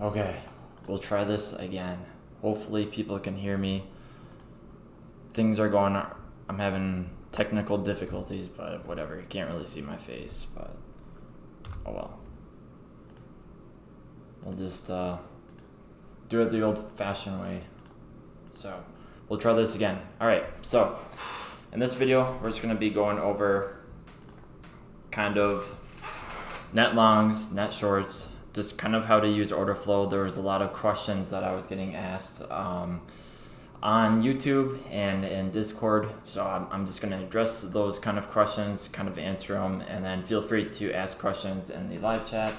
Okay, we'll try this again. Hopefully people can hear me. Things are going, I'm having technical difficulties, but whatever. You can't really see my face, but oh well. We'll just do it the old-fashioned way. So we'll try this again. All right, so in this video, we're just gonna be going over kind of net longs, net shorts, just kind of how to use order flow. There was a lot of questions that I was getting asked on YouTube and in Discord, so I'm just going to address those kind of questions, kind of answer them, and then feel free to ask questions in the live chat.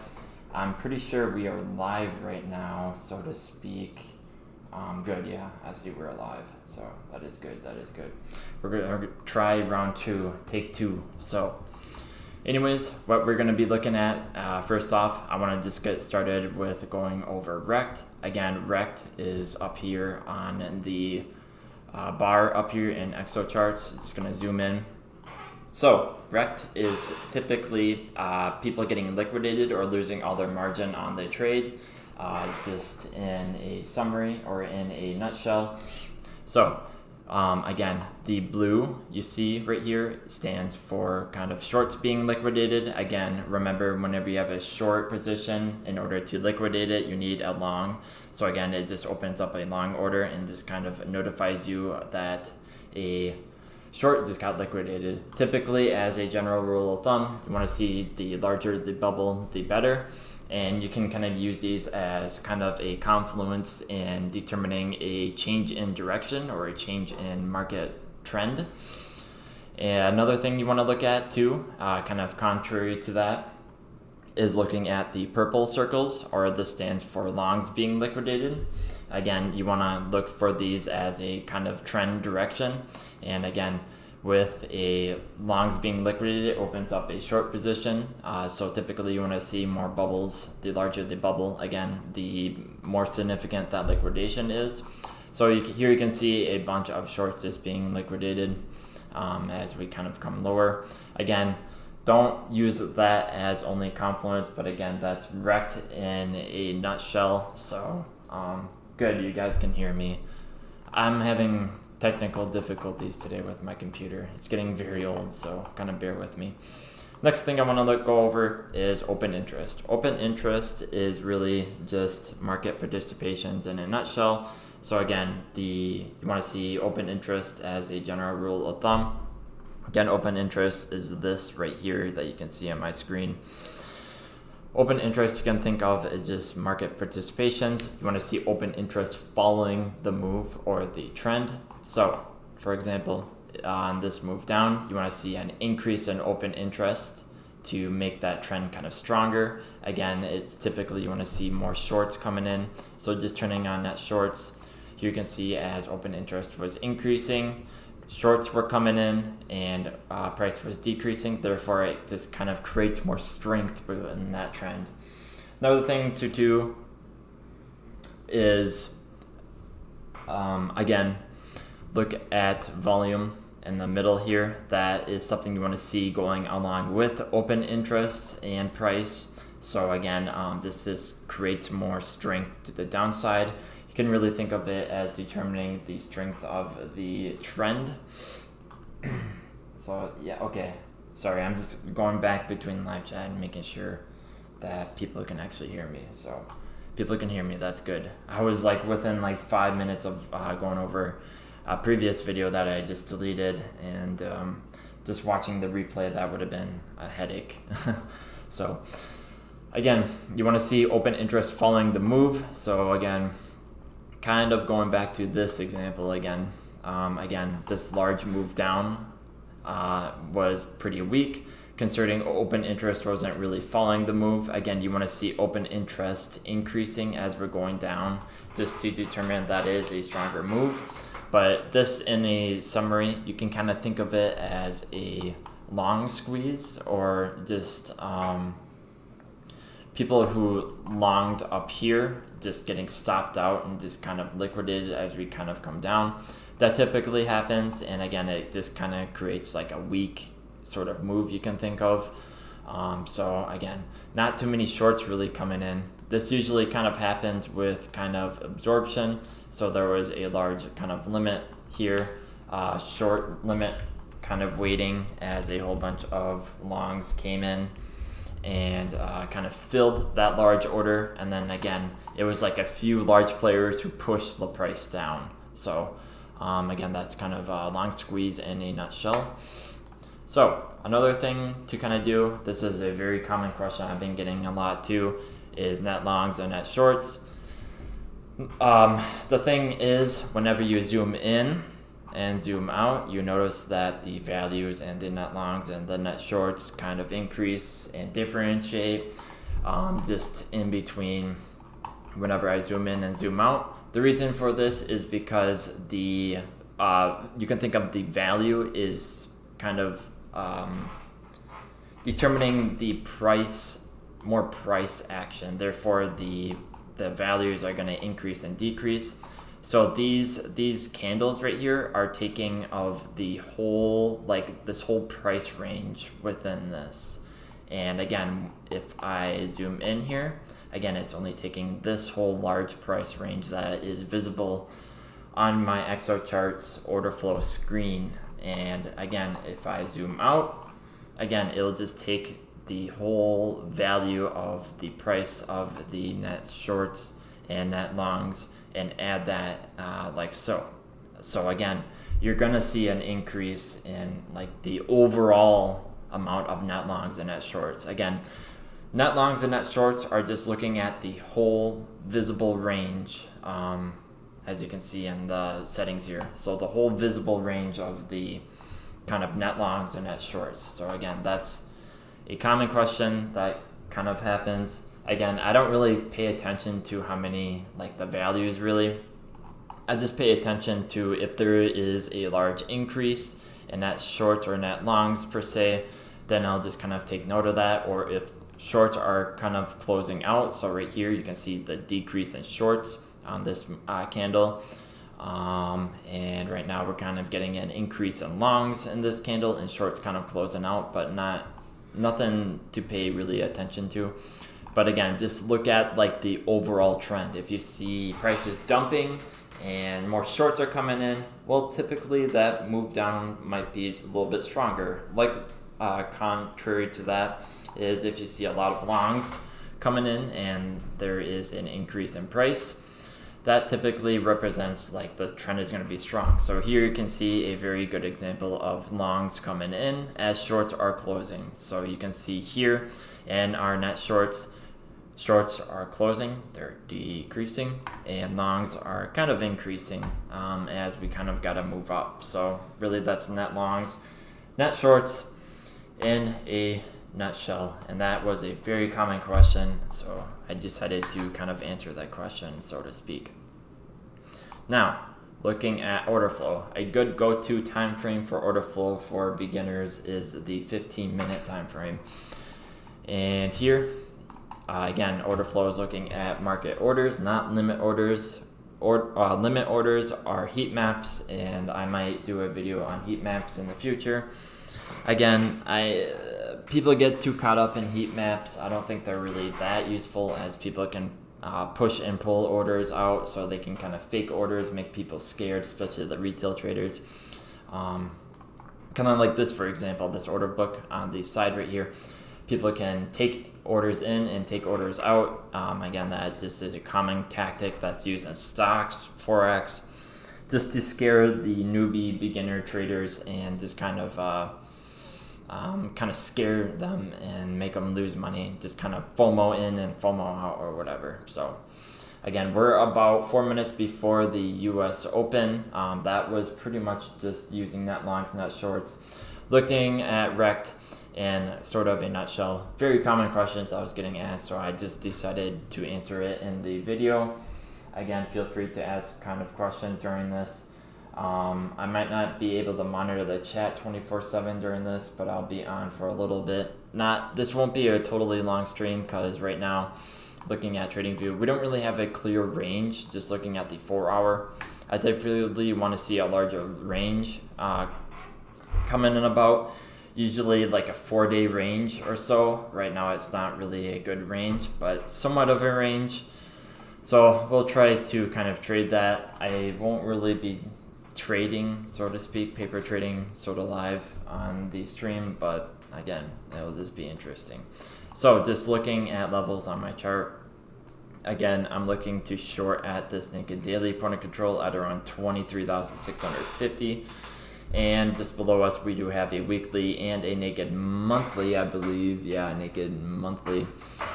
I'm pretty sure we are live right now, so to speak. Good, yeah, I see we're live, so that is good, that is good. We're going to try round 2, take 2, so anyways, what we're going to be looking at, first off, I want to just get started with going over Rekt. Again, Rekt is up here on the bar up here in Exo charts. Just going to zoom in. So Rekt is typically people getting liquidated or losing all their margin on the trade. Just in a summary or in a nutshell. So again, the blue you see right here stands for kind of shorts being liquidated. Again, remember, whenever you have a short position, in order to liquidate it, you need a long. So again, it just opens up a long order and just kind of notifies you that a short just got liquidated. Typically, as a general rule of thumb, you want to see the larger the bubble, the better. And you can kind of use these as kind of a confluence in determining a change in direction or a change in market trend. And another thing you want to look at too, kind of contrary to that, is looking at the purple circles, or this stands for longs being liquidated. Again, you want to look for these as a kind of trend direction. And again, with a longs being liquidated, it opens up a short position. So typically you want to see more bubbles. The larger the bubble, again, the more significant that liquidation is. So here you can see a bunch of shorts just being liquidated as we kind of come lower. Again, don't use that as only confluence, but again, that's Rekt in a nutshell. So good, you guys can hear me. I'm having technical difficulties today with my computer. It's getting very old, so kind of bear with me. Next thing I want to go over is open interest. Open interest is really just market participations in a nutshell. So again, you want to see open interest as a general rule of thumb. Again, open interest is this right here that you can see on my screen. Open interest you can think of as just market participations. You want to see open interest following the move or the trend. So, for example, on this move down, you want to see an increase in open interest to make that trend kind of stronger. Again, it's typically you want to see more shorts coming in. So just turning on net shorts, here you can see as open interest was increasing, shorts were coming in and price was decreasing. Therefore, it just kind of creates more strength within that trend. Another thing to do is, again, look at volume in the middle here. That is something you want to see going along with open interest and price. So again, this just creates more strength to the downside. You can really think of it as determining the strength of the trend. So yeah, okay. Sorry, I'm just going back between live chat and making sure that people can actually hear me. So people can hear me, that's good. I was like within like 5 minutes of going over a previous video that I just deleted, and just watching the replay, that would have been a headache. So again, you want to see open interest following the move. So again, kind of going back to this example again, this large move down was pretty weak, considering open interest wasn't really following the move. Again, you want to see open interest increasing as we're going down, just to determine that is a stronger move. But this, in a summary, you can kind of think of it as a long squeeze, or just people who longed up here just getting stopped out and just kind of liquidated as we kind of come down. That typically happens, and again, it just kind of creates like a weak sort of move you can think of. So again, not too many shorts really coming in. This usually kind of happens with kind of absorption. So there was a large kind of limit here, short limit kind of waiting as a whole bunch of longs came in and kind of filled that large order. And then again, it was like a few large players who pushed the price down. So again, that's kind of a long squeeze in a nutshell. So another thing to kind of do, this is a very common question I've been getting a lot too, is net longs and net shorts. The thing is, whenever you zoom in and zoom out, you notice that the values and the net longs and the net shorts kind of increase and differentiate just in between whenever I zoom in and zoom out. The reason for this is because the you can think of the value is kind of determining the price, more price action. Therefore, the values are going to increase and decrease. So these candles right here are taking of the whole, like this whole price range within this. And again, if I zoom in here, again, it's only taking this whole large price range that is visible on my XOCharts order flow screen. And again, if I zoom out, again, it'll just take the whole value of the price of the net shorts and net longs and add that like so. So again, you're gonna see an increase in like the overall amount of net longs and net shorts. Again, net longs and net shorts are just looking at the whole visible range, as you can see in the settings here. So the whole visible range of the kind of net longs and net shorts. So again, that's a common question that kind of happens. Again, I don't really pay attention to how many, like the values really. I just pay attention to if there is a large increase in net shorts or net longs per se, then I'll just kind of take note of that. Or if shorts are kind of closing out, so right here you can see the decrease in shorts on this candle. And right now we're kind of getting an increase in longs in this candle and shorts kind of closing out, but nothing to pay really attention to. But again, just look at like the overall trend. If you see prices dumping and more shorts are coming in, well, typically that move down might be a little bit stronger. Like contrary to that is if you see a lot of longs coming in and there is an increase in price, that typically represents like the trend is going to be strong. So here you can see a very good example of longs coming in as shorts are closing. So you can see here in our net shorts are closing, they're decreasing, and longs are kind of increasing as we kind of got to move up. So really that's net longs, net shorts in a nutshell. And that was a very common question, so I decided to kind of answer that question, so to speak. Now, looking at order flow, a good go-to time frame for order flow for beginners is the 15-minute time frame. And here, again, order flow is looking at market orders, not limit orders. Limit orders are heat maps, and I might do a video on heat maps in the future. Again, people get too caught up in heat maps. I don't think they're really that useful, as people can push and pull orders out, so they can kind of fake orders, make people scared, especially the retail traders. Kind of like this, for example, this order book on the side right here. People can take orders in and take orders out. Again, that just is a common tactic that's used in stocks, Forex, just to scare the newbie beginner traders and just kind of scare them and make them lose money, just kind of FOMO in and FOMO out or whatever. So again, we're about 4 minutes before the US Open. That was pretty much just using net longs, net shorts, looking at Rekt in sort of a nutshell. Very common questions I was getting asked, so I just decided to answer it in the video. Again, feel free to ask kind of questions during this. I might not be able to monitor the chat 24/7 during this, but I'll be on for a little bit. This won't be a totally long stream, because right now, looking at TradingView, we don't really have a clear range, just looking at the 4 hour. I typically want to see a larger range coming in about. usually like a 4-day range or so. Right now it's not really a good range, but somewhat of a range. So we'll try to kind of trade that. I won't really be trading, so to speak, paper trading sort of live on the stream, but again, it'll just be interesting. So just looking at levels on my chart, again, I'm looking to short at this naked daily point of control at around 23,650. And just below us, we do have a weekly and a naked monthly, I believe. Yeah, naked monthly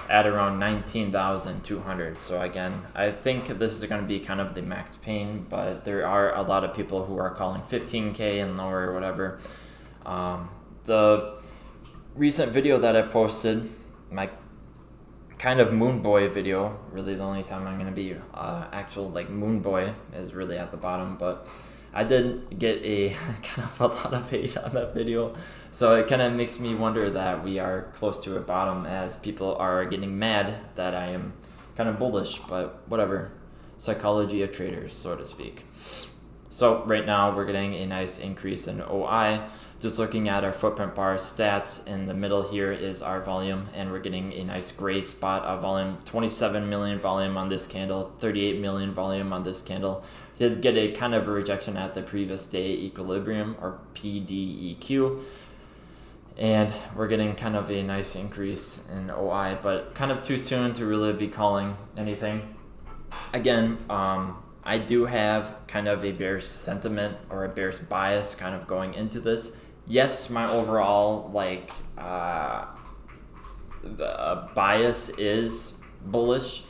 at around 19,200. So again, I think this is going to be kind of the max pain, but there are a lot of people who are calling 15K and lower or whatever. The recent video that I posted, my kind of moon boy video, really the only time I'm going to be actual like moon boy is really at the bottom, but I did get a kind of a lot of hate on that video, so it kind of makes me wonder that we are close to a bottom, as people are getting mad that I am kind of bullish, but whatever, psychology of traders, so to speak. So right now we're getting a nice increase in OI. Just looking at our footprint bar stats, in the middle here is our volume, and we're getting a nice gray spot of volume. 27 million volume on this candle, 38 million volume on this candle. Did get a kind of a rejection at the previous day equilibrium, or PDEQ, and we're getting kind of a nice increase in OI, but kind of too soon to really be calling anything. Again, I do have kind of a bearish sentiment or a bearish bias kind of going into this. Yes, my overall bias is bullish,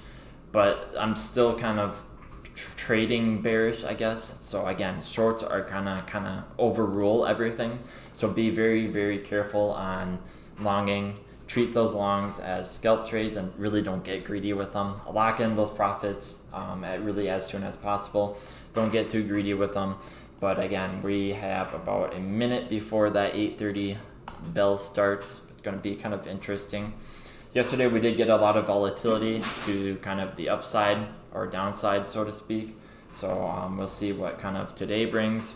but I'm still kind of trading bearish, I guess. So again, shorts are kind of overrule everything. So be very, very careful on longing. Treat those longs as scalp trades and really don't get greedy with them. Lock in those profits really as soon as possible. Don't get too greedy with them. But again, we have about a minute before that 8:30 bell starts. It's going to be kind of interesting. Yesterday we did get a lot of volatility to kind of the upside or downside, so to speak. So we'll see what kind of today brings.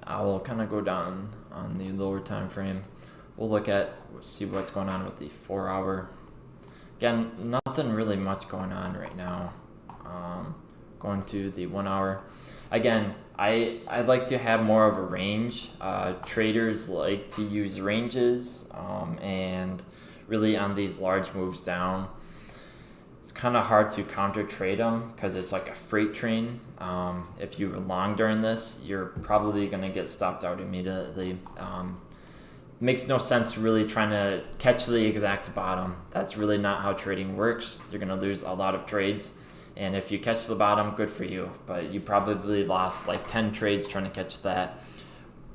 I will kind of go down on the lower time frame. We'll see what's going on with the 4 hour. Again, nothing really much going on right now. Going to the 1 hour. Again, I like to have more of a range. Traders like to use ranges, and really on these large moves down, it's kind of hard to counter trade them because it's like a freight train. If you were long during this, you're probably going to get stopped out immediately. Makes no sense really trying to catch the exact bottom. That's really not how trading works. You're going to lose a lot of trades. And if you catch the bottom, good for you. But you probably lost like 10 trades trying to catch that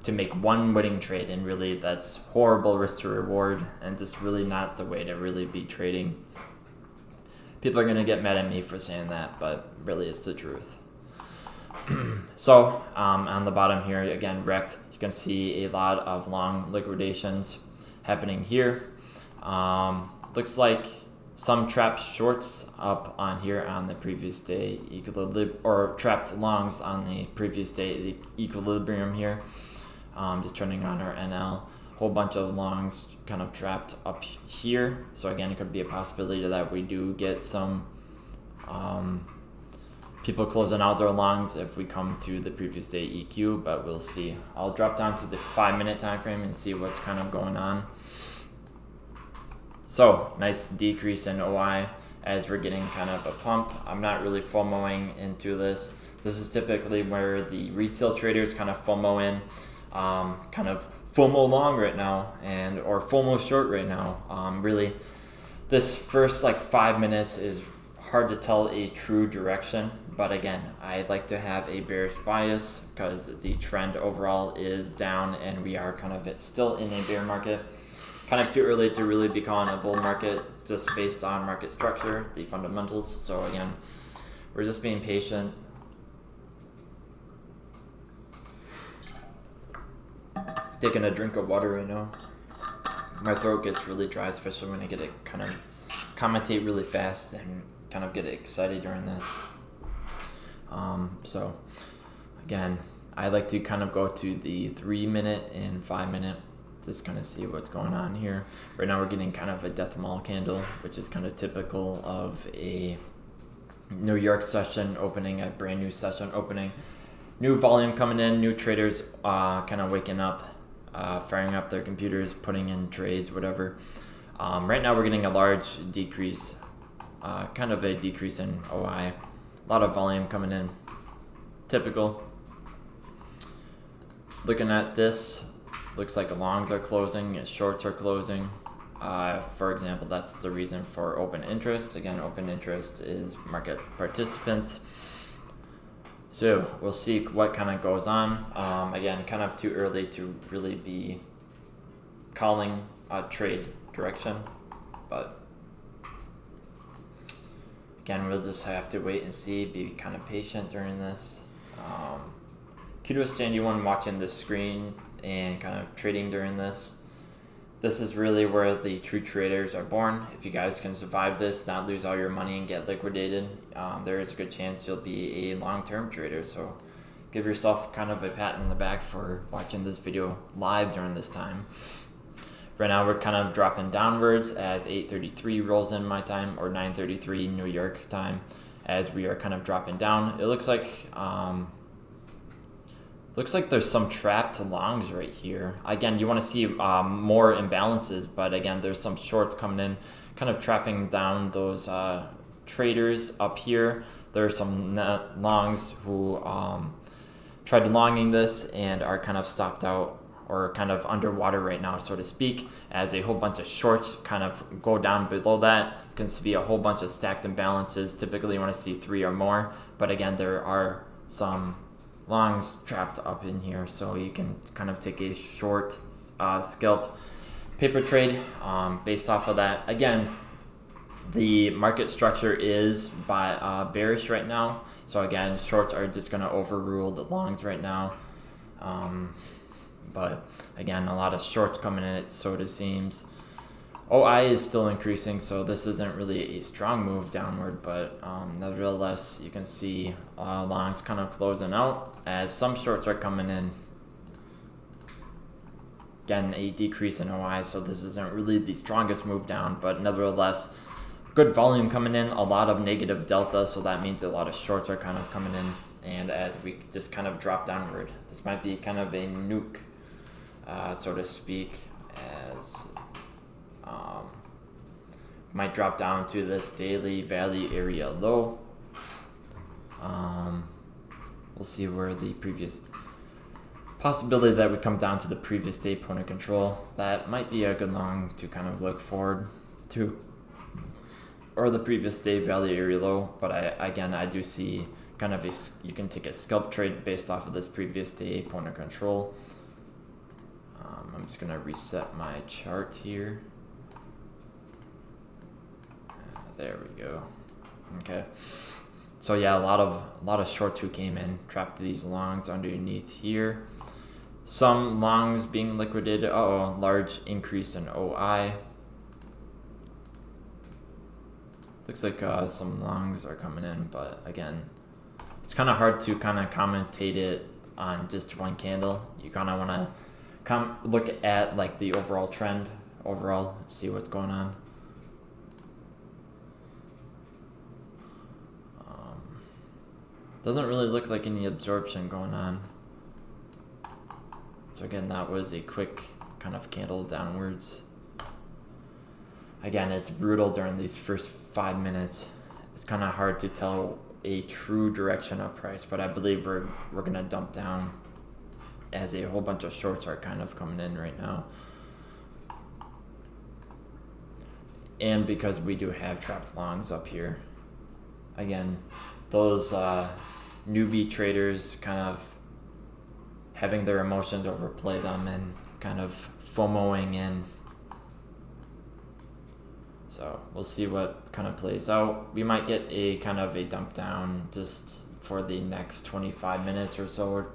to make one winning trade. And really, that's horrible risk to reward and just really not the way to really be trading. People are going to get mad at me for saying that, but really it's the truth. So on the bottom here, again, Rekt, you can see a lot of long liquidations happening here. Looks like some trapped shorts up on here on the previous day, or trapped longs on the previous day, the equilibrium here. Just turning on our NL, whole bunch of longs kind of trapped up here. So again, it could be a possibility that we do get some people closing out their longs if we come to the previous day EQ, but we'll see. I'll drop down to the 5-minute time frame and see what's kind of going on. So nice decrease in OI as we're getting kind of a pump. I'm not really FOMOing into this. This is typically where the retail traders kind of FOMO in, kind of FOMO long right now or FOMO short right now. Really, this first like 5 minutes is hard to tell a true direction. But again, I like to have a bearish bias because the trend overall is down and we are kind of still in a bear market. Kind of too early to really be calling a bull market just based on market structure, the fundamentals. So again, we're just being patient. Taking a drink of water right now. My throat gets really dry, especially when I get it kind of commentate really fast and kind of get excited during this. So again, I like to kind of go to the 3-minute and 5-minute, just kind of see what's going on here. Right now we're getting kind of a decimal candle, which is kind of typical of a New York session opening, a brand new session opening. New volume coming in, new traders kind of waking up, firing up their computers, putting in trades, whatever. Right now we're getting a large decrease, kind of a decrease in OI. A lot of volume coming in, typical. Looking at this, looks like longs are closing, shorts are closing. For example, that's the reason for open interest. Again, open interest is market participants. So we'll see what kind of goes on. Again, kind of too early to really be calling a trade direction, but again, we'll just have to wait and see, be kind of patient during this. Kudos to anyone watching this screen and kind of trading during this. This is really where the true traders are born. If you guys can survive this, not lose all your money and get liquidated, there is a good chance you'll be a long-term trader. So give yourself kind of a pat on the back for watching this video live during this time. Right now we're kind of dropping downwards as 8:33 rolls in my time, or 9:33 New York time, as we are kind of dropping down. It looks like there's some trapped longs right here. Again, you want to see more imbalances, but again, there's some shorts coming in, kind of trapping down those traders up here. There are some longs who tried longing this and are kind of stopped out, or kind of underwater right now, so to speak, as a whole bunch of shorts kind of go down below that. You can see a whole bunch of stacked imbalances. Typically you want to see 3 or more, but again, there are some longs trapped up in here, so you can kind of take a short scalp paper trade based off of that. Again, the market structure is bearish right now, so again, shorts are just going to overrule the longs right now. But again, a lot of shorts coming in, so it seems. OI is still increasing, so this isn't really a strong move downward, but nevertheless, you can see longs kind of closing out as some shorts are coming in. Again, a decrease in OI, so this isn't really the strongest move down, but nevertheless, good volume coming in, a lot of negative delta, so that means a lot of shorts are kind of coming in. And as we just kind of drop downward, this might be kind of a nuke, so to speak, as might drop down to this daily value area low. We'll see where the previous possibility that would come down to the previous day point of control. That might be a good long to kind of look forward to, or the previous day value area low. But I do see kind of you can take a scalp trade based off of this previous day point of control. I'm just gonna reset my chart here. There we go. Okay. So yeah, a lot of shorts who came in, trapped these longs underneath here. Some longs being liquidated. Large increase in OI. Looks like some longs are coming in, but again, it's kind of hard to kind of commentate it on just one candle. You kind of want to look at like the overall trend, see what's going on. Doesn't really look like any absorption going on. So again, that was a quick kind of candle downwards. Again, it's brutal during these first 5 minutes. It's kind of hard to tell a true direction of price, but I believe we're gonna dump down as a whole bunch of shorts are kind of coming in right now. And because we do have trapped longs up here. Again, those newbie traders kind of having their emotions overplay them and kind of FOMOing in. So we'll see what kind of plays out. We might get a kind of a dump down just for the next 25 minutes or so,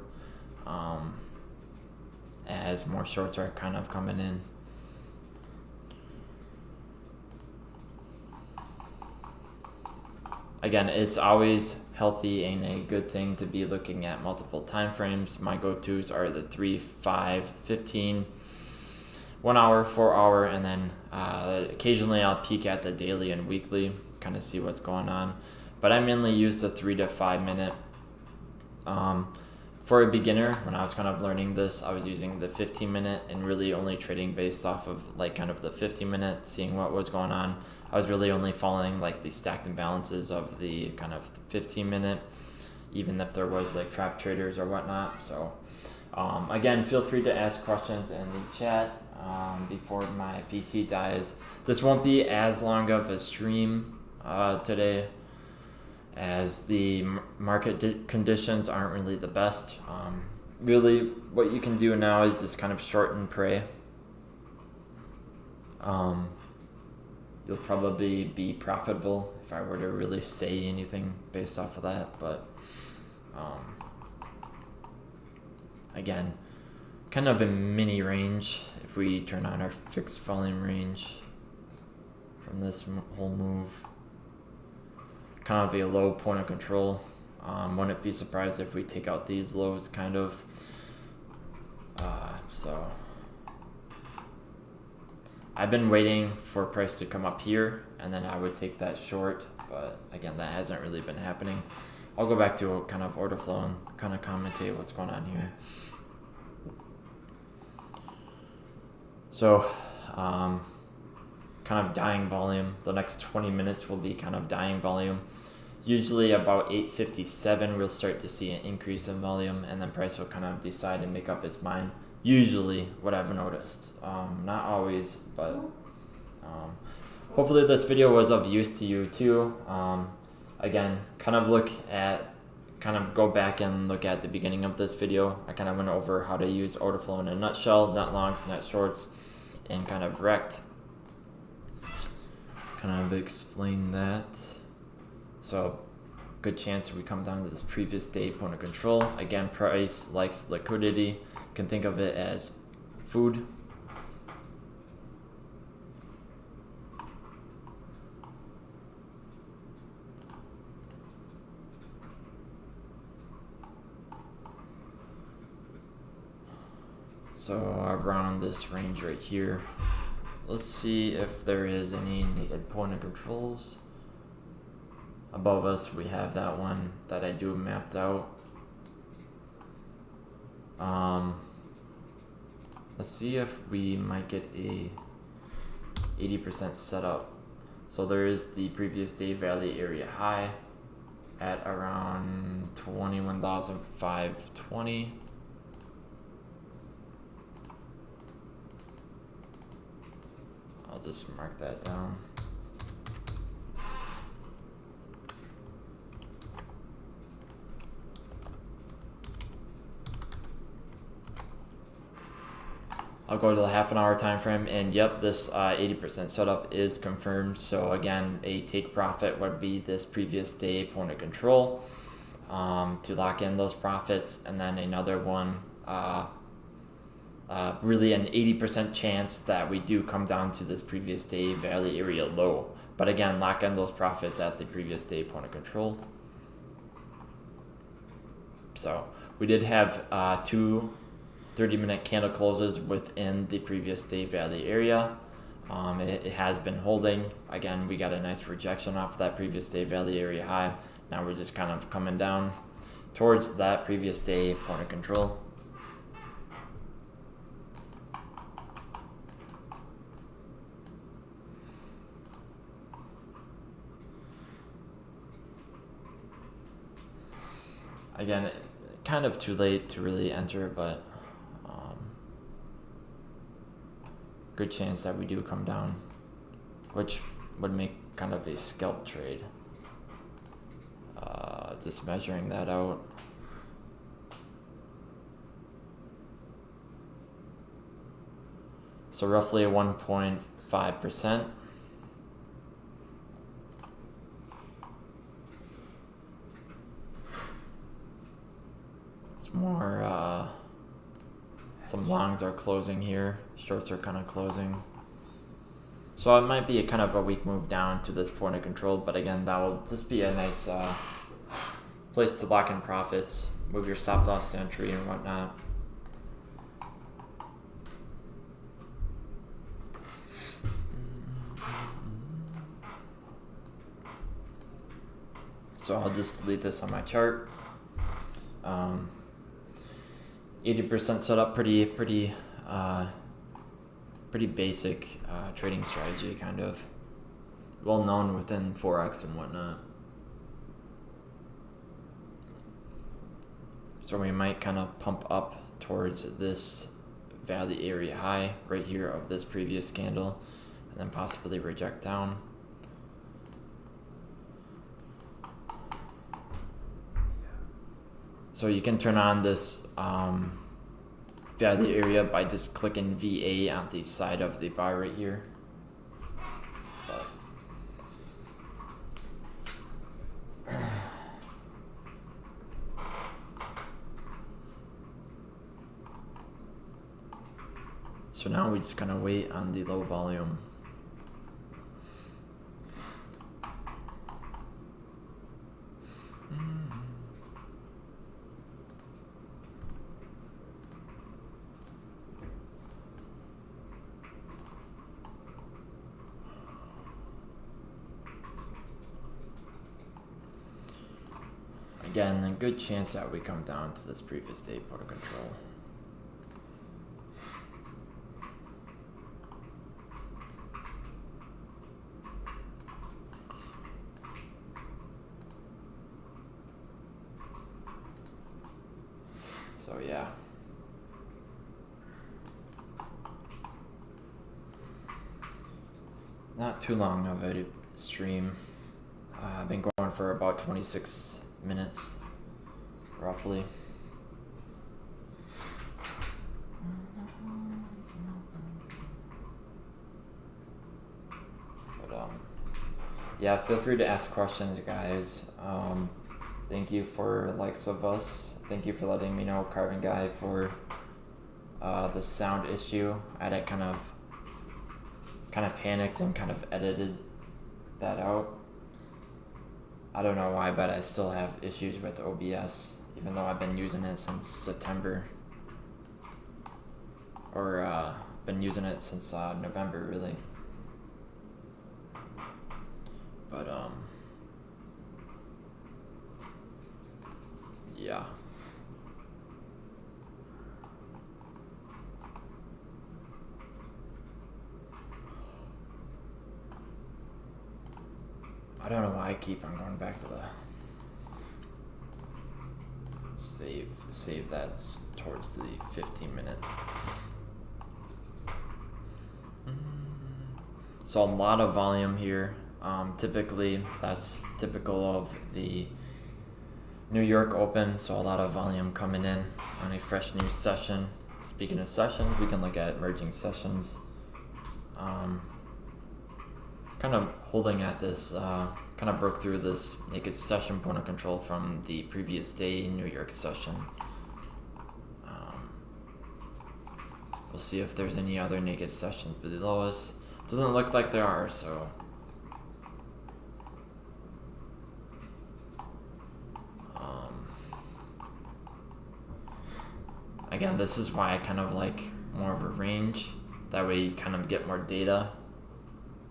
as more shorts are kind of coming in. Again, it's always healthy and a good thing to be looking at multiple time frames. My go-tos are the 3, 5, 15, 1 hour, 4 hour, and then occasionally I'll peek at the daily and weekly, kind of see what's going on. But I mainly use the 3 to 5 minute. For a beginner, when I was kind of learning this, I was using the 15 minute and really only trading based off of like kind of the 15 minute, seeing what was going on. I was really only following like the stacked imbalances of the kind of 15 minute, even if there was like trap traders or whatnot. So again, feel free to ask questions in the chat before my PC dies. This won't be as long of a stream today, as the market conditions aren't really the best. Really, what you can do now is just kind of short and pray. You'll probably be profitable if I were to really say anything based off of that, but again, kind of a mini range if we turn on our fixed volume range from this whole move. Kind of a low point of control. Wouldn't be surprised if we take out these lows, kind of. So I've been waiting for price to come up here, and then I would take that short, but again, that hasn't really been happening. I'll go back to a kind of order flow and kind of commentate what's going on here. So kind of dying volume. The next 20 minutes will be kind of dying volume. Usually about 8:57 we'll start to see an increase in volume, and then price will kind of decide and make up its mind. Usually, what I've noticed. Not always, but hopefully this video was of use to you too. Again, kind of go back and look at the beginning of this video. I kind of went over how to use order flow in a nutshell, net longs, net shorts, and kind of Rekt. Kind of explain that. So good chance we come down to this previous day point of control. Again, price likes liquidity. You can think of it as food. So around this range right here, let's see if there is any naked point of controls. Above us, we have that one that I do mapped out. Let's see if we might get a 80% setup. So there is the previous day value area high at around 21,520. I'll just mark that down. I'll go to the half an hour time frame, and yep, this 80% setup is confirmed. So again, a take profit would be this previous day point of control to lock in those profits, and then another one, really an 80% chance that we do come down to this previous day value area low. But again, lock in those profits at the previous day point of control. So we did have two 30-minute candle closes within the previous day value area. It has been holding. Again, we got a nice rejection off that previous day value area high. Now we're just kind of coming down towards that previous day point of control. Again, kind of too late to really enter, but good chance that we do come down, which would make kind of a scalp trade. Just measuring that out. So roughly 1.5%. It's more, some longs are closing here, shorts are kind of closing. So it might be a kind of a weak move down to this point of control, but again, that will just be a nice place to lock in profits, move your stop loss to entry and whatnot. So I'll just delete this on my chart. 80% set up, pretty basic trading strategy, kind of well known within Forex and whatnot. So we might kind of pump up towards this value area high right here of this previous candle, and then possibly reject down. So you can turn on this value area by just clicking VA on the side of the bar right here. So now we just kind of wait on the low volume. Again, a good chance that we come down to this previous day put of control. So yeah. Not too long of a stream. I've been going for about 26 minutes, roughly. But yeah, feel free to ask questions, guys. Thank you for likes of us. Thank you for letting me know, Carving Guy, for the sound issue. I had kind of panicked and kind of edited that out. I don't know why, but I still have issues with OBS, even though I've been using it since September. Or been using it since November, really. But yeah. I don't know why I keep on going back to the save that towards the 15-minute. So a lot of volume here. Typically, that's typical of the New York Open, so a lot of volume coming in on a fresh new session. Speaking of sessions, we can look at merging sessions. Kind of holding at this, kind of broke through this naked session point of control from the previous day New York session. We'll see if there's any other naked sessions below us. Doesn't look like there are, so. Again, this is why I kind of like more of a range. That way you kind of get more data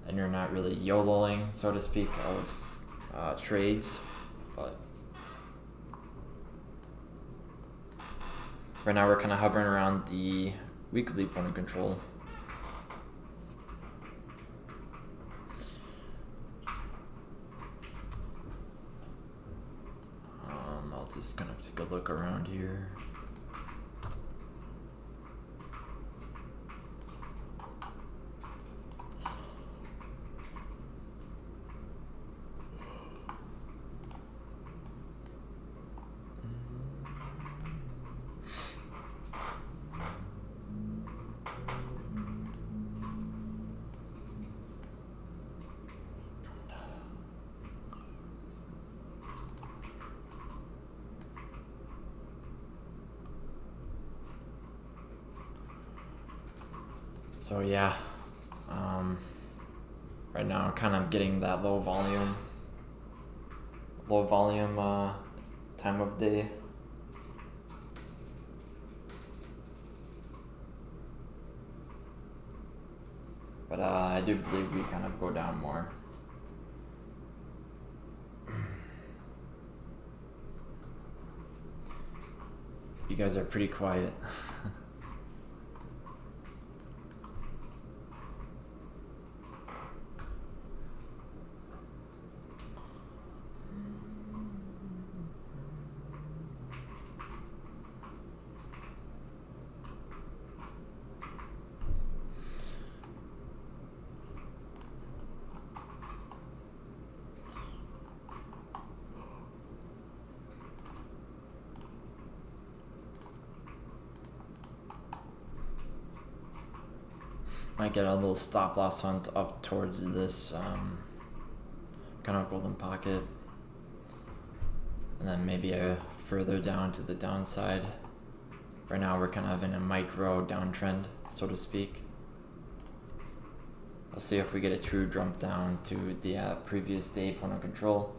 and you're not really YOLOing, so to speak, of trades. But right now we're kind of hovering around the weekly point of control. I'll just kind of take a look around here. So yeah, right now I'm kind of getting that low volume time of day. But I do believe we kind of go down more. You guys are pretty quiet. Might get a little stop loss hunt up towards this kind of golden pocket, and then maybe a further down to the downside. Right now we're kind of in a micro downtrend, so to speak. We'll see if we get a true jump down to the previous day point of control,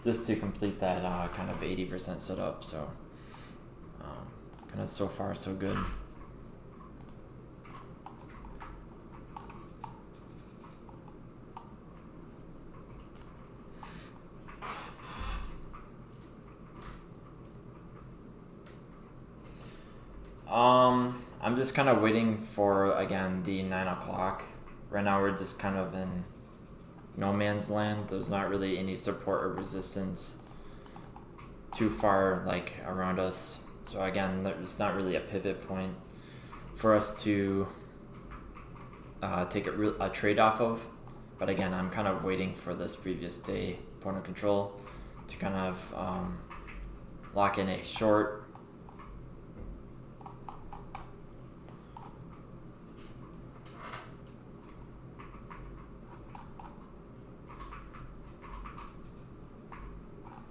just to complete that kind of 80% setup. So kind of so far so good. I'm just kind of waiting for, again, the 9 o'clock. Right now we're just kind of in no man's land. There's not really any support or resistance too far like around us. So again, there's not really a pivot point for us to take a trade off of. But again, I'm kind of waiting for this previous day point of control to kind of lock in a short.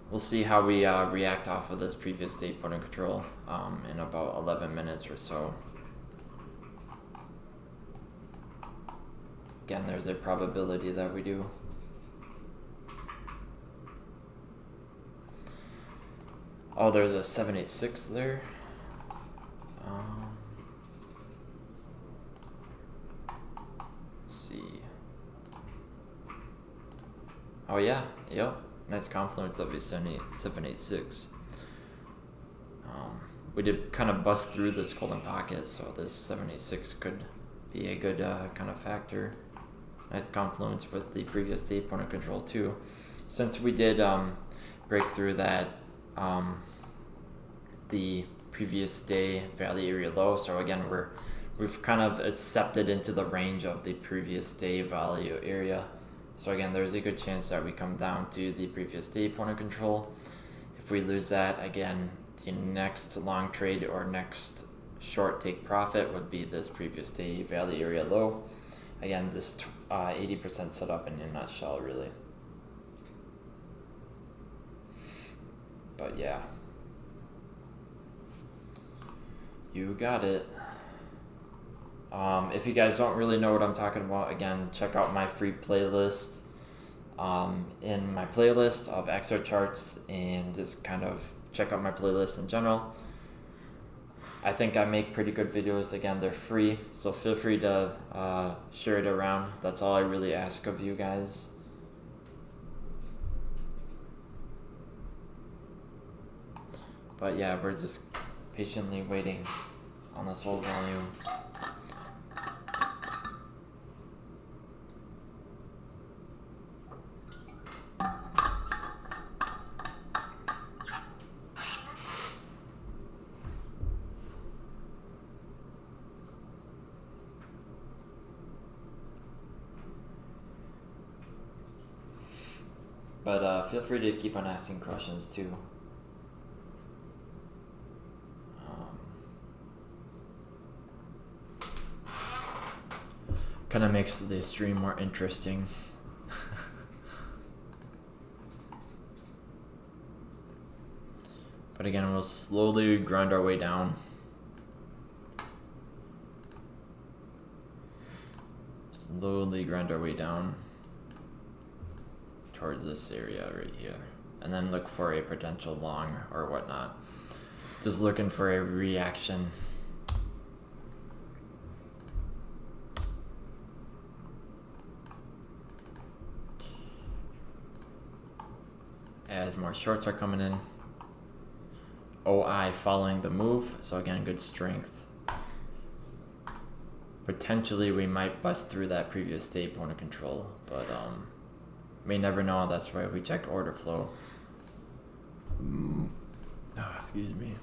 We'll see how we react off of this previous day point of control in about 11 minutes or so. Again, there's a probability that we do. Oh, there's a 786 there. Let's see. Oh yeah, yep. Nice confluence of a 786. We did kind of bust through this golden pocket, so this 786 could be a good kind of factor. Nice confluence with the previous day point of control too. Since we did break through that the previous day value area low, so again we've kind of accepted into the range of the previous day value area. So again, there's a good chance that we come down to the previous day point of control. If we lose that, again, the next long trade or next short take profit would be this previous day value area low. Again, this 80% setup in a nutshell, really. But yeah, you got it. If you guys don't really know what I'm talking about, again, check out my free playlist. In my playlist of XR charts, and just kind of check out my playlist in general. I think I make pretty good videos. Again, they're free, so feel free to share it around. That's all I really ask of you guys. But yeah, we're just patiently waiting on this whole volume. But feel free to keep on asking questions too. Kind of makes the stream more interesting. But again, we'll slowly grind our way down. Slowly grind our way down towards this area right here. and then look for a potential long or whatnot. Just looking for a reaction. As more shorts are coming in. OI following the move, so again, good strength. Potentially we might bust through that previous day point of control, but may never know. That's why we checked order flow. Oh, excuse me.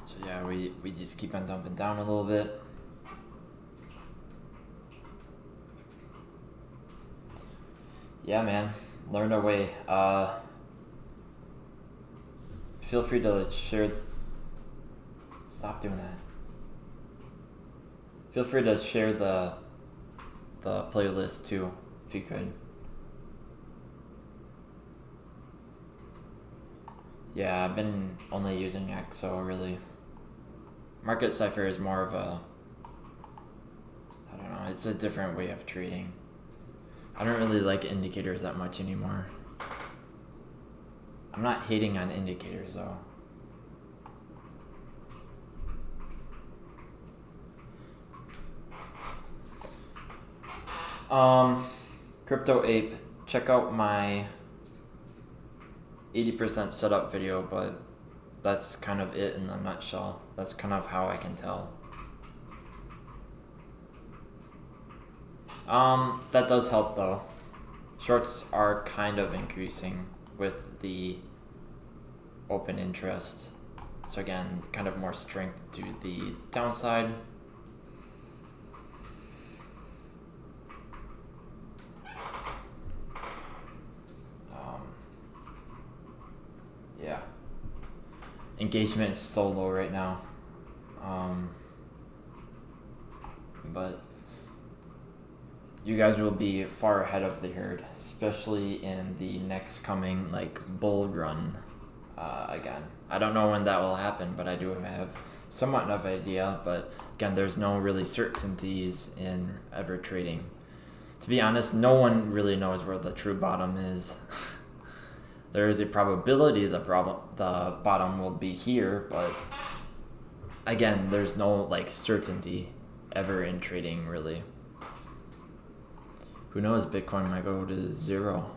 So yeah, we just keep on dumping down a little bit. Yeah, man, learn our way. Feel free to share. Stop doing that. Feel free to share the playlist too, if you could. Yeah, I've been only using XO really. Market Cipher is more of a, I don't know, it's a different way of trading. I don't really like indicators that much anymore. I'm not hating on indicators though. Crypto Ape, check out my 80% setup video, but that's kind of it in a nutshell. That's kind of how I can tell. That does help though. Shorts are kind of increasing with the open interest. So again, kind of more strength to the downside. Yeah. Engagement is so low right now. But you guys will be far ahead of the herd, especially in the next coming like bull run again. I don't know when that will happen, but I do have somewhat of an idea. But again, there's no really certainties in ever trading. To be honest, no one really knows where the true bottom is. There is a probability the bottom will be here, but again, there's no like certainty ever in trading really. Who knows, Bitcoin might go to zero.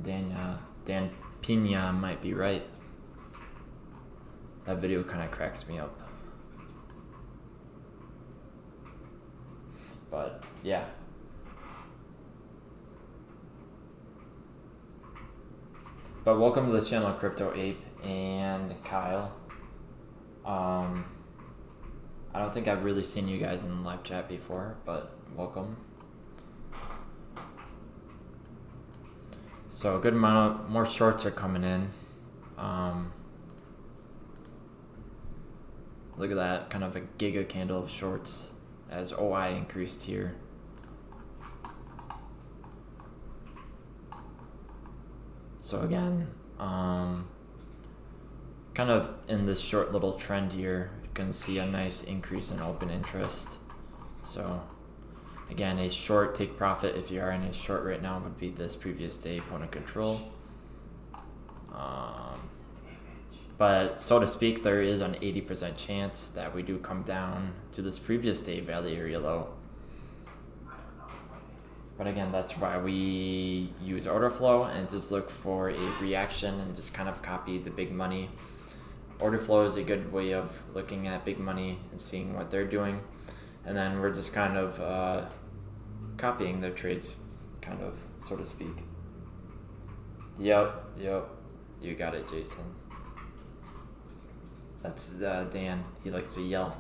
Dan Pina might be right. That video kind of cracks me up. But yeah. But welcome to the channel, Crypto Ape and Kyle. I don't think I've really seen you guys in live chat before, but welcome. So a good amount of more shorts are coming in. Look at that, kind of a giga candle of shorts as OI increased here. So again, kind of in this short little trend here, you can see a nice increase in open interest. So again, a short take profit if you are in a short right now would be this previous day point of control. But so to speak, there is an 80% chance that we do come down to this previous day value area low. But again, that's why we use Orderflow and just look for a reaction and just kind of copy the big money. Orderflow is a good way of looking at big money and seeing what they're doing. And then we're just kind of copying their trades, kind of, so to speak. Yep. You got it, Jason. That's Dan. He likes to yell.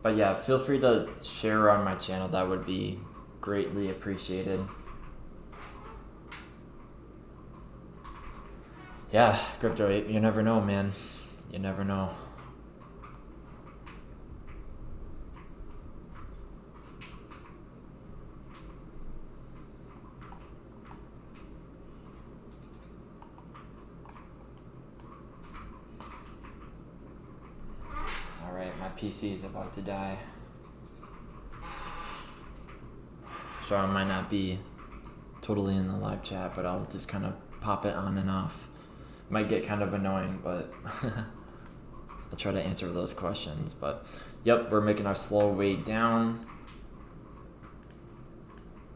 But yeah, feel free to share on my channel. That would be greatly appreciated. Yeah, Crypto Ape, you never know, man. You never know. Alright, my PC is about to die. So I might not be totally in the live chat, but I'll just kind of pop it on and off. Might get kind of annoying, but I'll try to answer those questions. But yep, we're making our slow way down.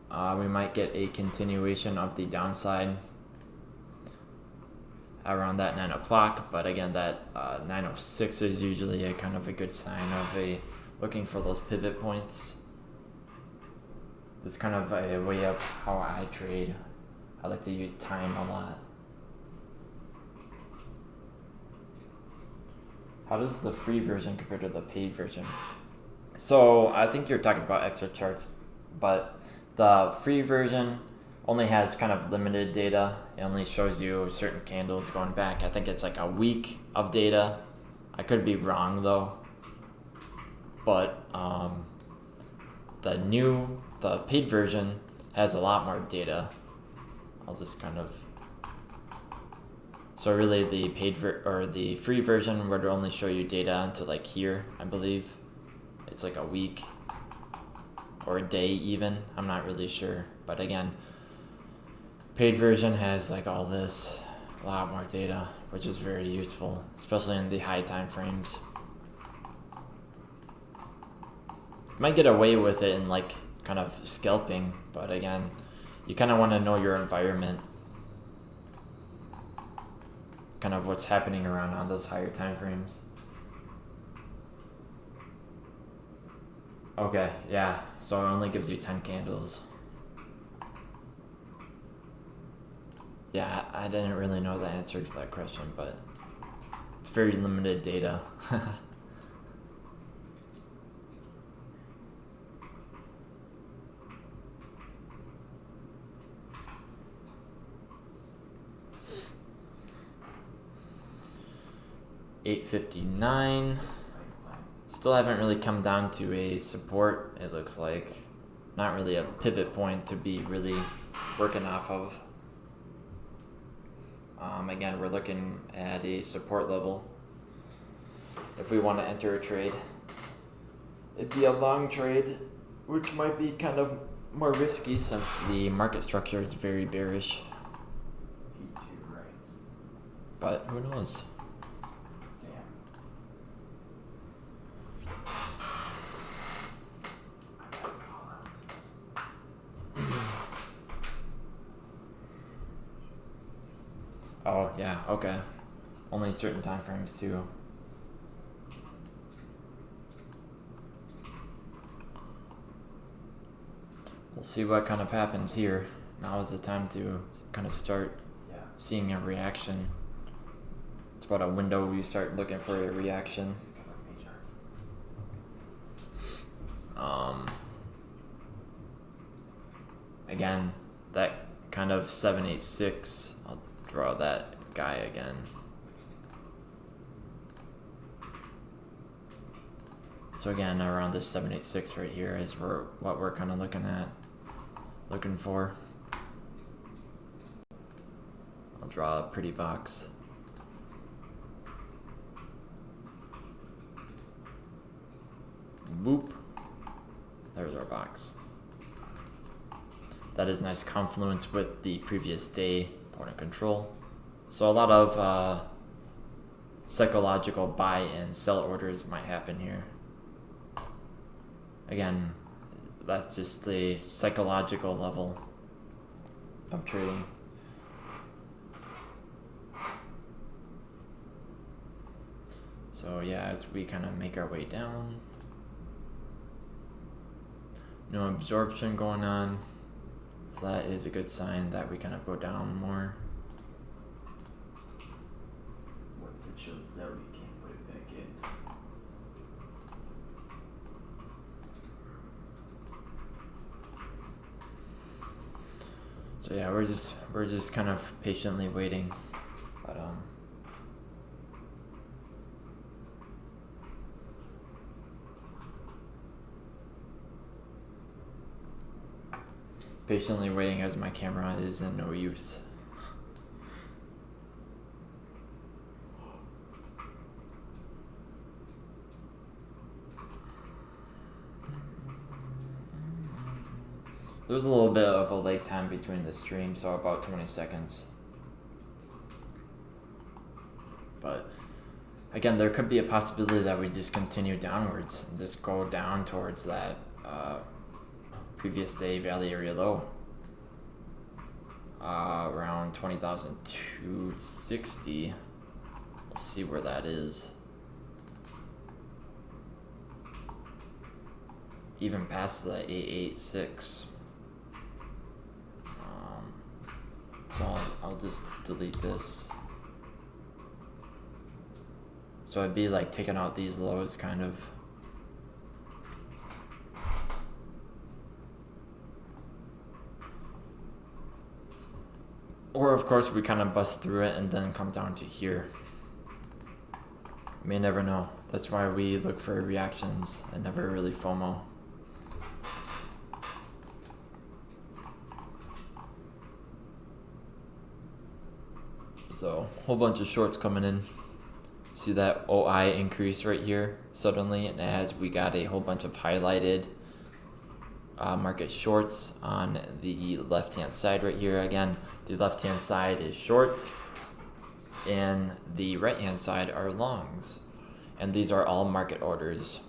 We might get a continuation of the downside around that 9 o'clock, but again, that 9:06 is usually a kind of a good sign of looking for those pivot points. It's kind of a way of how I trade. I like to use time a lot. How does the free version compare to the paid version? So I think you're talking about extra charts, but the free version only has kind of limited data. It only shows you certain candles going back. I think it's like a week of data. I could be wrong though. But the paid version has a lot more data. I'll just kind of. So really, the the free version would only show you data until like here, I believe. It's like a week or a day even. I'm not really sure, but again, paid version has like all this, a lot more data, which is very useful, especially in the high time frames. Might get away with it in like kind of scalping, but again, you kind of want to know your environment, kind of what's happening around on those higher time frames. Okay, yeah, so it only gives you 10 candles. Yeah, I didn't really know the answer to that question, but it's very limited data. $8.59. Still haven't really come down to a support, it looks like. Not really a pivot point to be really working off of. Again, we're looking at a support level. If we want to enter a trade, it'd be a long trade, which might be kind of more risky since the market structure is very bearish. He's too right. But who knows? Oh, yeah, okay. Only certain time frames, too. We'll see what kind of happens here. Now is the time to kind of start seeing a reaction. It's about a window where you start looking for a reaction. Again, that kind of 786. I'll draw that guy again. So again, around this 786 right here is what we're kind of looking for. I'll draw a pretty box. Boop. There's our box. That is nice confluence with the previous day point of control. So a lot of psychological buy and sell orders might happen here. Again, that's just the psychological level of trading. So yeah, as we kind of make our way down, no absorption going on, so that is a good sign that we kind of go down more. What's the chilled zone? You can't put it back in. So yeah, we're just kind of patiently waiting, but patiently waiting as my camera is in no use. There was a little bit of a lag time between the stream, so about 20 seconds. But again, there could be a possibility that we just continue downwards and just go down towards that previous day value area low. Around 20,260. We'll see where that is. Even past the 886. So I'll just delete this. So I'd be like taking out these lows kind of. Or of course we kind of bust through it and then come down to here. You may never know. That's why we look for reactions and never really FOMO. So, whole bunch of shorts coming in. See that OI increase right here suddenly, and as we got a whole bunch of highlighted market shorts on the left hand side right here. Again, the left hand side is shorts and the right hand side are longs, and these are all market orders.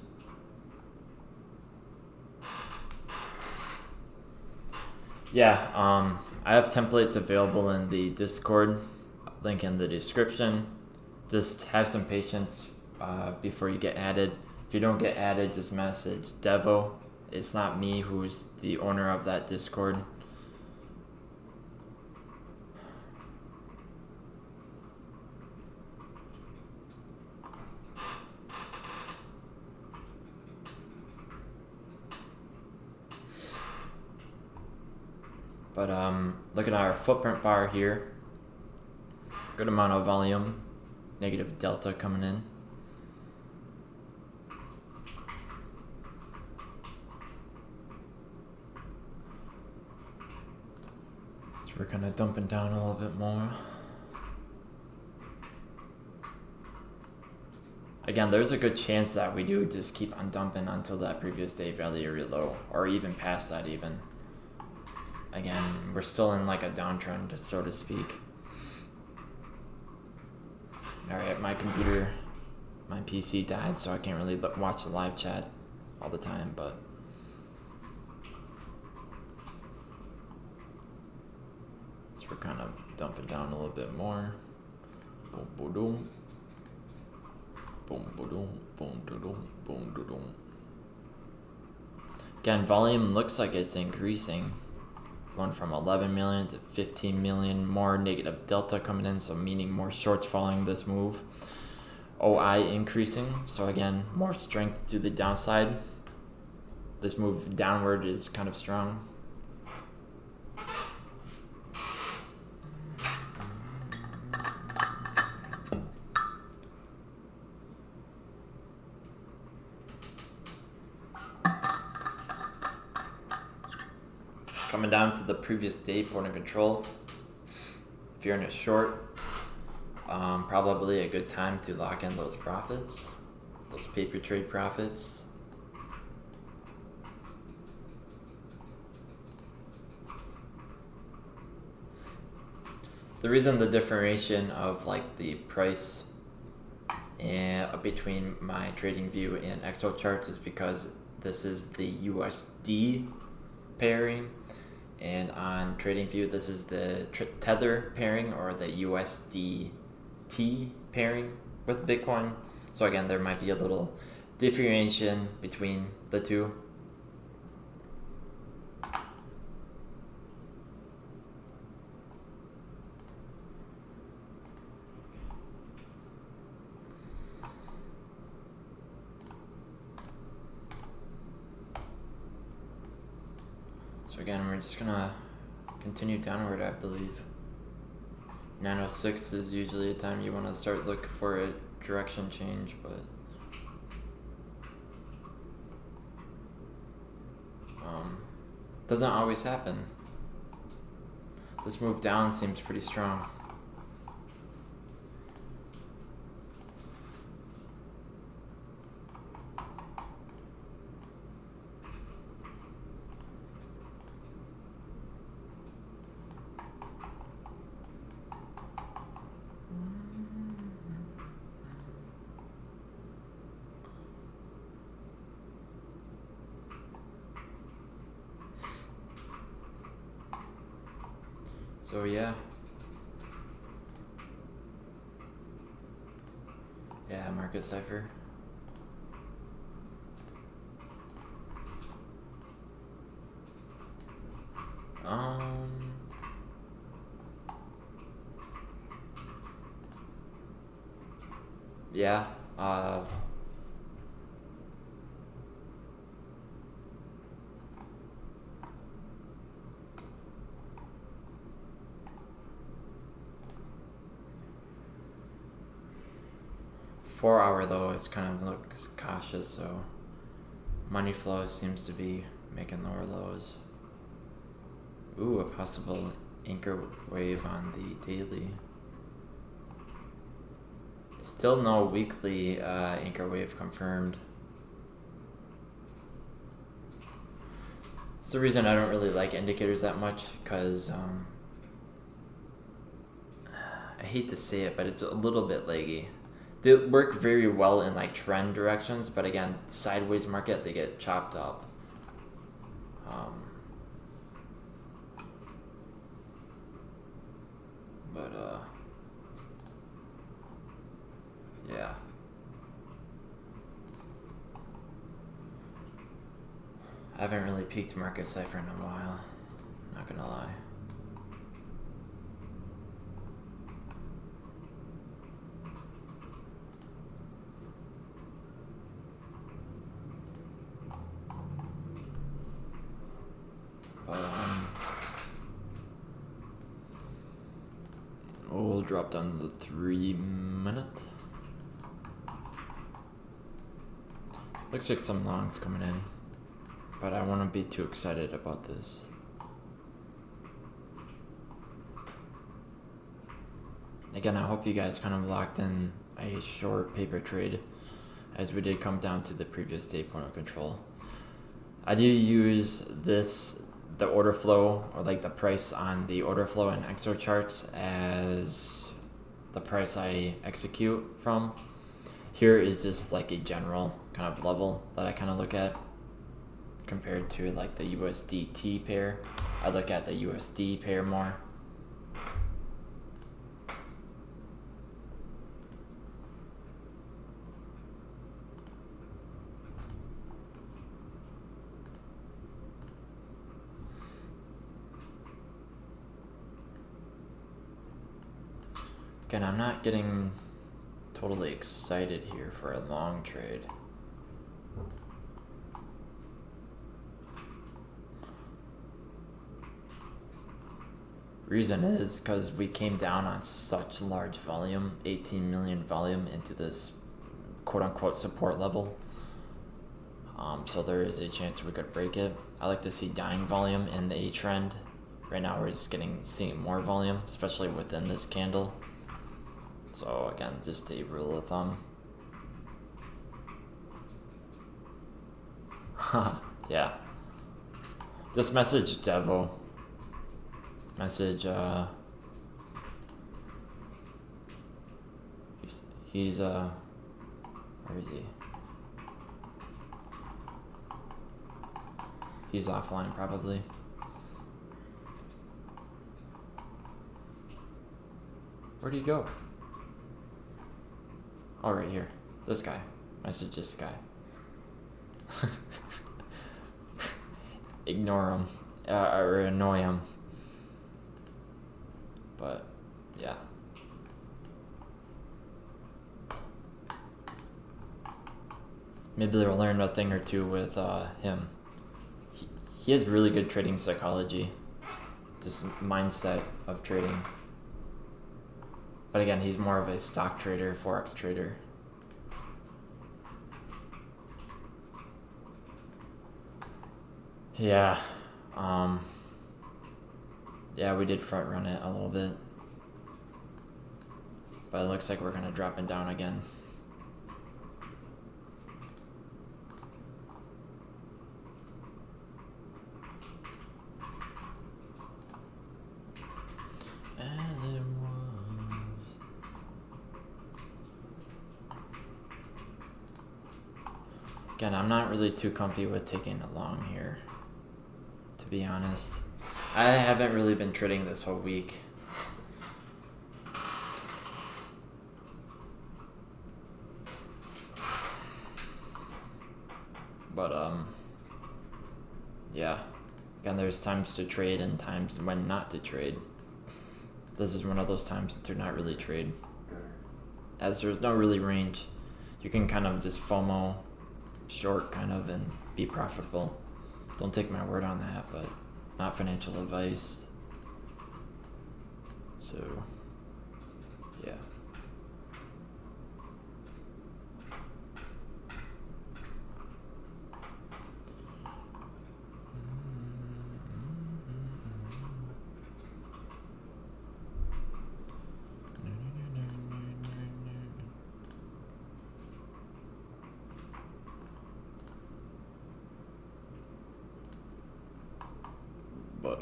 Yeah, I have templates available in the Discord, link in the description. Just have some patience before you get added. If you don't get added, just message Devo. It's not me who's the owner of that Discord. But looking at our footprint bar here, good amount of volume, negative delta coming in. So we're kind of dumping down a little bit more. Again, there's a good chance that we do just keep on dumping until that previous day value area low, or even past that even. Again, we're still in like a downtrend, so to speak. Alright, my PC died, so I can't really watch the live chat all the time, but so we're kind of dumping down a little bit more. Boom, boom, boom. Boom, boom, boom, boom, boom, boom. Again, volume looks like it's increasing. Going from 11 million to 15 million, more negative delta coming in, so meaning more shorts following this move. OI increasing, so again, more strength to the downside. This move downward is kind of strong. Coming down to the previous day, point of control. If you're in a short, probably a good time to lock in those profits, those paper trade profits. The reason the differentiation of like the price between my trading view and Excel charts is because this is the USD pairing. And on TradingView, this is the Tether pairing or the USDT pairing with Bitcoin. So again, there might be a little differentiation between the two. So again, we're just gonna continue downward, I believe. 906 is usually a time you want to start looking for a direction change, but doesn't always happen. This move down seems pretty strong. So yeah. Yeah, market cipher. Yeah, 4 hour though is kind of looks cautious, so money flow seems to be making lower lows. Ooh, a possible anchor wave on the daily. Still no weekly anchor wave confirmed. It's the reason I don't really like indicators that much, because I hate to say it, but it's a little bit leggy. They work very well in like trend directions, but again, sideways market, they get chopped up. Yeah. I haven't really peeked market cipher in a while, not gonna lie. We'll drop down to the 3 minute. Looks like some longs coming in, but I wouldn't be too excited about this. Again, I hope you guys kind of locked in a short paper trade, as we did come down to the previous day point of control. I do use the order flow, or like the price on the order flow and XO charts, as the price I execute from. Here is just like a general kind of level that I kind of look at compared to like the USDT pair. I look at the USD pair more. Again, I'm not getting totally excited here for a long trade. Reason is because we came down on such large volume, 18 million volume, into this quote-unquote support level. So there is a chance we could break it. I like to see dying volume in the A trend. Right now we're just seeing more volume, especially within this candle. So again, just a rule of thumb. Yeah. Just message Devo. Message he's where is he? He's offline probably. Where'd he go? Oh, right here. This guy. Message this guy. Ignore him. Or annoy him. But, yeah. Maybe they'll learn a thing or two with him. He has really good trading psychology. just mindset of trading. But again, he's more of a stock trader, forex trader. Yeah, yeah, we did front run it a little bit, but it looks like we're gonna drop it down again. As it was. Again, I'm not really too comfy with taking it long here, to be honest. I haven't really been trading this whole week. But yeah. Again, there's times to trade and times when not to trade. This is one of those times to not really trade. As there's no really range, you can kind of just FOMO short kind of and be profitable. Don't take my word on that, but not financial advice. So yeah. But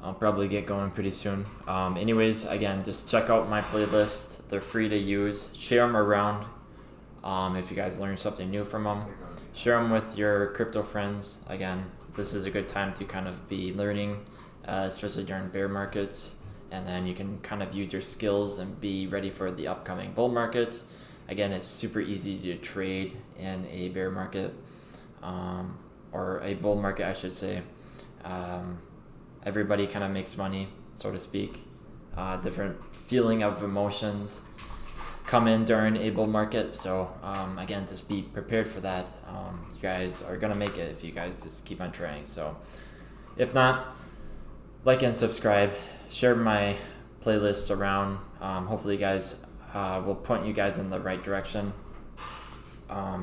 I'll probably get going pretty soon. Anyways, again, just check out my playlist. They're free to use. Share them around. If you guys learn something new from them, share them with your crypto friends. Again, this is a good time to kind of be learning, especially during bear markets. And then you can kind of use your skills and be ready for the upcoming bull markets. Again, it's super easy to trade in a bear market. Or a bull market, I should say. Everybody kind of makes money, so to speak. Different feeling of emotions come in during a bull market. So again, just be prepared for that. You guys are gonna make it if you guys just keep on trying. So if not, like and subscribe. Share my playlist around. Hopefully, you guys will point you guys in the right direction.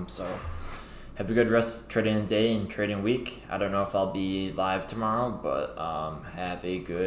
So. Have a good rest trading day and trading week. I don't know if I'll be live tomorrow, but have a good